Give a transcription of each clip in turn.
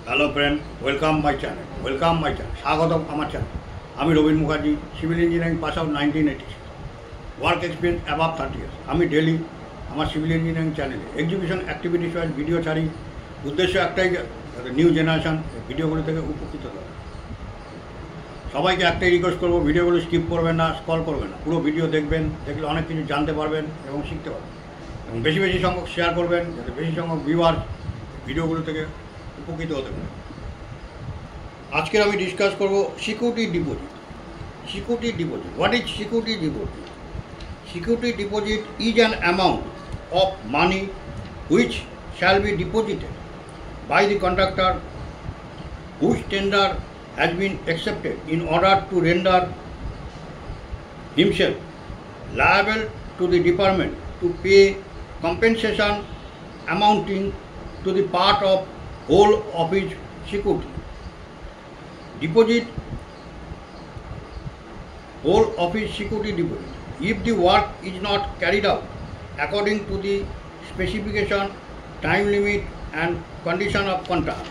Hello friend, welcome my channel. স্বাগতম আমার চ্যানেল। আমি Rabin Mukherjee, civil engineering pass out 1986, work experience above 30 years. আমি ডেলি আমার সিভিল ইঞ্জিনিয়ারিং চ্যানেলে এক্সিবিশন অ্যাক্টিভিটিস ওয়াইজ ভিডিও ছাড়ি। উদ্দেশ্য একটাই, যাতে নিউ জেনারেশন ভিডিওগুলো থেকে উপকৃত হবে। সবাইকে একটাই রিকোয়েস্ট করবো, ভিডিওগুলো স্কিপ করবেন না, স্ক্রল করবেন না, পুরো ভিডিও দেখবেন। দেখলে অনেক কিছু জানতে পারবেন এবং শিখতে পারবেন। এবং বেশি বেশি সংখ্যক শেয়ার করবেন, যাতে বেশি সংখ্যক ভিউয়ার ভিডিওগুলো থেকে উপকৃত হতে পারে। আজকের আমি ডিসকাস করব security deposit. What is security deposit? Security deposit is an amount of money which shall be deposited by the contractor whose tender has been accepted in order to render himself liable to the department to pay compensation amounting to the part of whole of his security. Deposit whole of his security deposit if the work is not carried out according to the specification, time limit and condition of contract.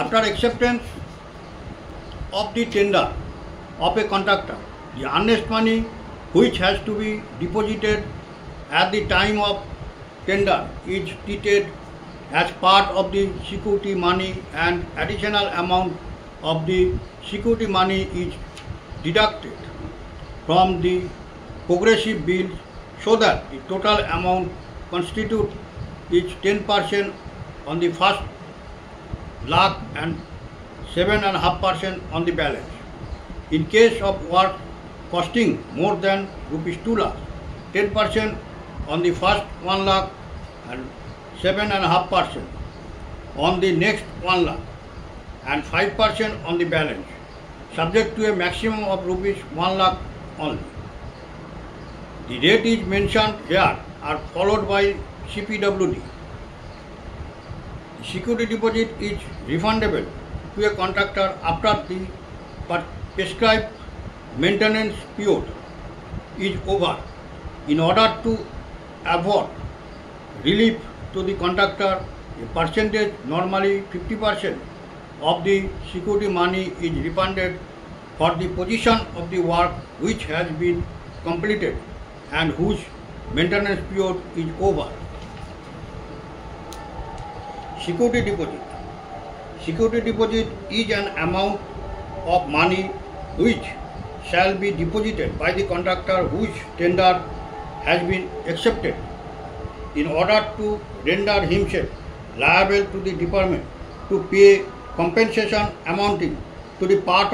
After acceptance of the tender of a contractor, the earnest money which has to be deposited at the time of tender is treated as part of the security money, and additional amount of the security money is deducted from the progressive bill, so that the total amount constitute is 10% on the first lakh and 7.5% on the balance. In case of work costing more than rupees 2 lakh, 10% on the first 1 lakh and 7.5% on the next 1 lakh and 5% on the balance, subject to a maximum of rupees 1 lakh only. The rate is mentioned here are followed by CPWD. The security deposit is refundable to a contractor after the prescribed maintenance period is over. In order to avoid relief to the contractor, a percentage, normally 50% of the security money is refunded for the position of the work which has been completed and whose maintenance period is over. Security deposit is an amount of money which shall be deposited by the contractor whose tender has been accepted in order to render himself liable to the department to pay compensation amounting to the part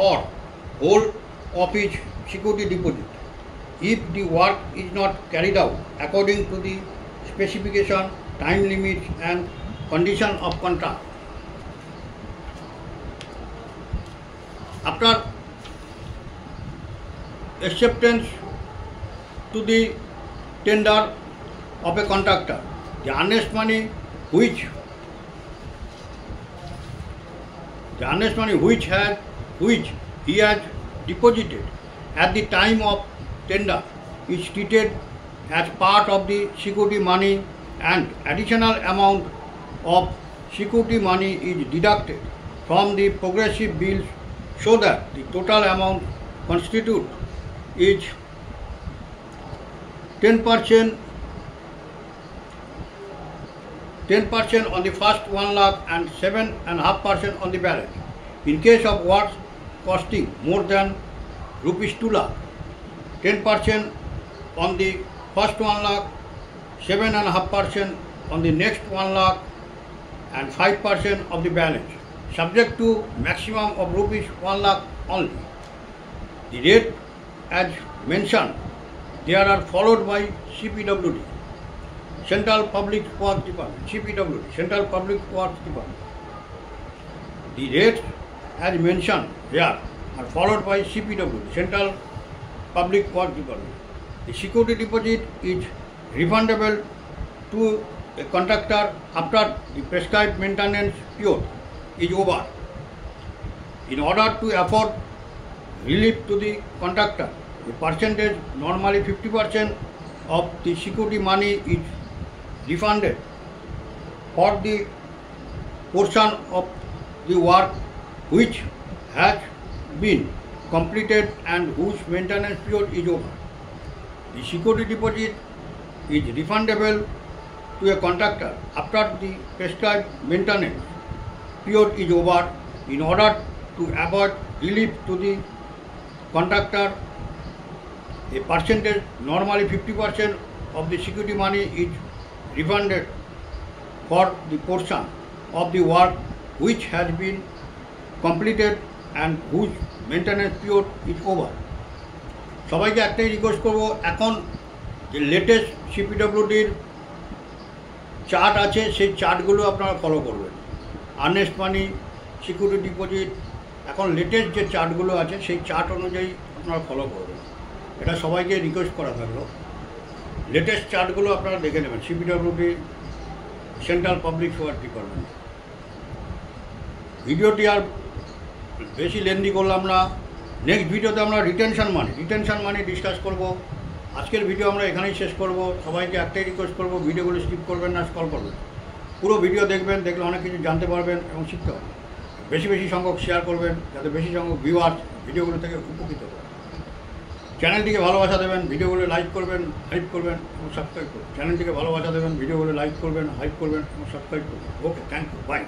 or whole of his security deposit if the work is not carried out according to the specification, time limits and condition of contract. After acceptance to the tender of a contractor, the earnest money which he has deposited at the time of tender is treated as part of the security money, and additional amount of security money is deducted from the progressive bills, so that the total amount constitute is 10% on the first 1 lakh and 7.5% on the balance. In case of works costing more than rupees 2 lakh, 10% on the first 1 lakh, 7.5% on the next 1 lakh and 5% of the balance, subject to maximum of rupees 1 lakh only. The rate as mentioned there are followed by CPWD, Central Public Works Department. The rates as mentioned here are followed by CPWD, Central Public Works Department. The security deposit is refundable to a contractor after the prescribed maintenance period is over. In order to afford relief to the contractor, the percentage, normally 50% of the security money is refunded for the portion of the work which has been completed and whose maintenance period is over. The security deposit is refundable to a contractor after the prescribed maintenance period is over. In order to avoid relief to the contractor, a percentage, normally 50% of the security money is refunded for the portion of the work which has been completed and whose maintenance period is over. সবাইকে একটাই request করবো, এখন যে latest সিপিডব্লিউডির chart আছে সেই চার্টগুলো আপনারা follow করবেন। Ernst মানি, security deposit, এখন লেটেস্ট যে চার্টগুলো আছে সেই চার্ট অনুযায়ী আপনারা ফলো করবেন। এটা সবাইকে রিকোয়েস্ট করা থাকলো, লেটেস্ট চার্টগুলো আপনারা দেখে নেবেন CPWD, central public work department. ভিডিওটি আর বেশি লেন্দি করলাম না, নেক্সট ভিডিওতে আমরা রিটেনশন মানি ডিসকাস করব। আজকের ভিডিও আমরা এখানেই শেষ করব। সবাইকে একটাই রিকোয়েস্ট করব, ভিডিওগুলো স্কিপ করবেন না, স্ক্রল করবেন, পুরো ভিডিও দেখবেন, দেখলে অনেক কিছু জানতে পারবেন এবং শিখতে পারবেন। বেশি সংখ্যক শেয়ার করবেন যাতে বেশি সংখ্যক ভিউয়ার্স ভিডিওগুলো থেকে উপকৃত হবে। চ্যানেলটিকে ভালোবাসা দেবেন, ভিডিওগুলো লাইক করবেন, হাইপ করবেন এবং সাবস্ক্রাইব করবেন। চ্যানেলটিকে ভালোবাসা দেবেন, ভিডিওগুলো লাইক করবেন, হাইপ করবেন এবং সাবস্ক্রাইব করবেন। ওকে, থ্যাংক ইউ, বাই।